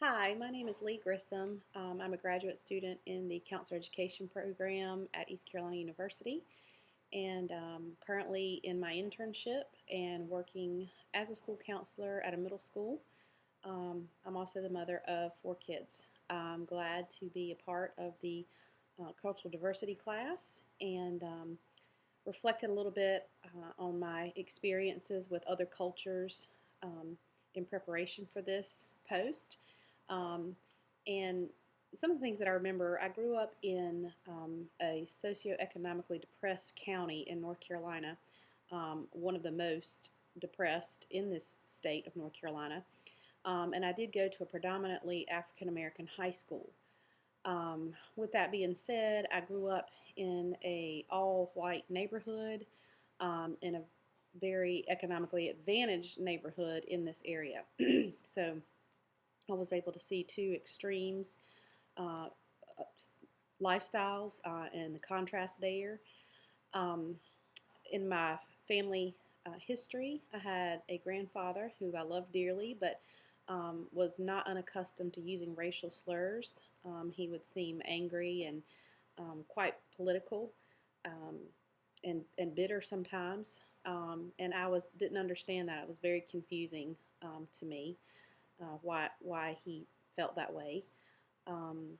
Hi, my name is Lee Grissom. I'm a graduate student in the Counselor Education program at East Carolina University and currently in my internship and working as a school counselor at a middle school. I'm also the mother of 4 kids. I'm glad to be a part of the cultural diversity class and reflected a little bit on my experiences with other cultures in preparation for this post. Um, and some of the things that I remember, I grew up in a socioeconomically depressed county in North Carolina, one of the most depressed in this state of North Carolina. And I did go to a predominantly African American high school. With that being said, I grew up in a all-white neighborhood in a very economically advantaged neighborhood in this area. So I was able to see two extremes, uh, lifestyles, and the contrast there. Um, in my family history, I had a grandfather who I loved dearly, but was not unaccustomed to using racial slurs. He would seem angry and quite political um, and bitter sometimes. And I didn't understand that. It was very confusing to me why he felt that way. Um,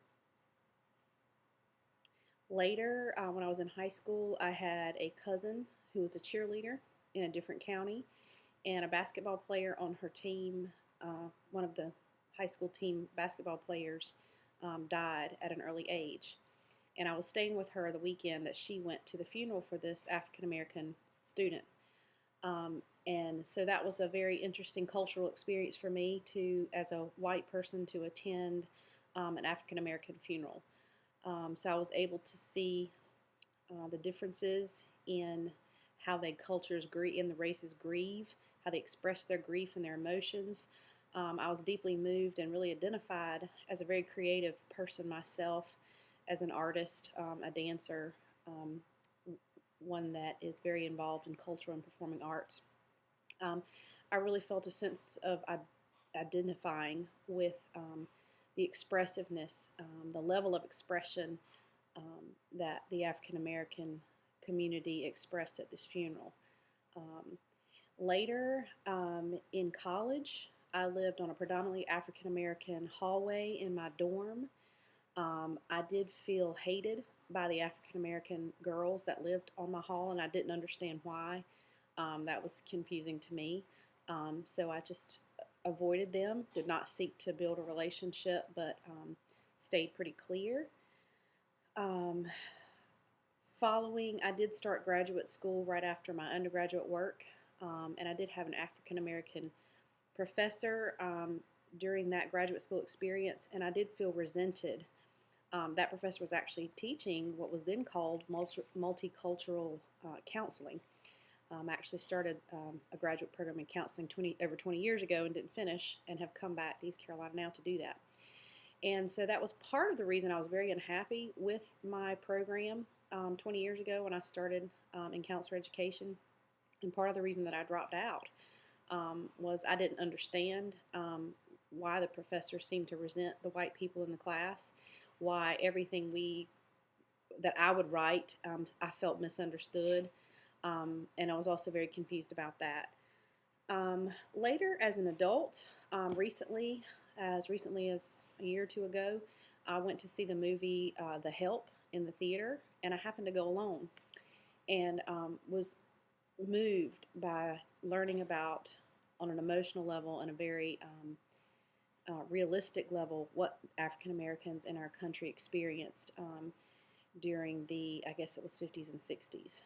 Later, when I was in high school, I had a cousin who was a cheerleader in a different county, and a basketball player on her team, one of the high school team basketball players, died at an early age. And I was staying with her the weekend that she went to the funeral for this African American student. And so that was a very interesting cultural experience for me to, as a white person, to attend an African American funeral. So I was able to see the differences in how the cultures grieve, in the races grieve, how they express their grief and their emotions. I was deeply moved and really identified as a very creative person myself, as an artist, a dancer, one that is very involved in cultural and performing arts. Um, I really felt a sense of identifying with the expressiveness, the level of expression that the African American community expressed at this funeral. Um, Later in college, I lived on a predominantly African American hallway in my dorm. I did feel hated by the African American girls that lived on my hall, and I didn't understand why. That was confusing to me. So I just avoided them, did not seek to build a relationship, but stayed pretty clear. Um, I did start graduate school right after my undergraduate work, and I did have an African American professor during that graduate school experience, and I did feel resented. That professor was actually teaching what was then called multicultural counseling. I actually started a graduate program in counseling over 20 years ago and didn't finish, and have come back to East Carolina now to do that. And so that was part of the reason I was very unhappy with my program 20 years ago when I started in counselor education. And part of the reason that I dropped out was I didn't understand why the professors seemed to resent the white people in the class, why everything that I would write I felt misunderstood, and I was also very confused about that. Later, as an adult, as recently as a year or two ago, I went to see the movie The Help in the theater, and I happened to go alone, and was moved by learning about, on an emotional level and a very realistic level, what African Americans in our country experienced during the, I guess it was 50s and 60s.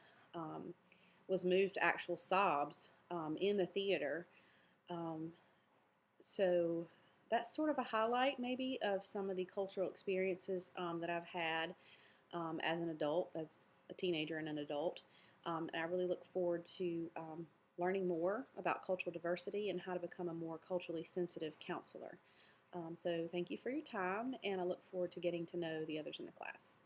Was moved to actual sobs in the theater. Um, so that's sort of a highlight, maybe, of some of the cultural experiences that I've had as an adult, as a teenager and an adult. And I really look forward to learning more about cultural diversity and how to become a more culturally sensitive counselor. So thank you for your time, and I look forward to getting to know the others in the class.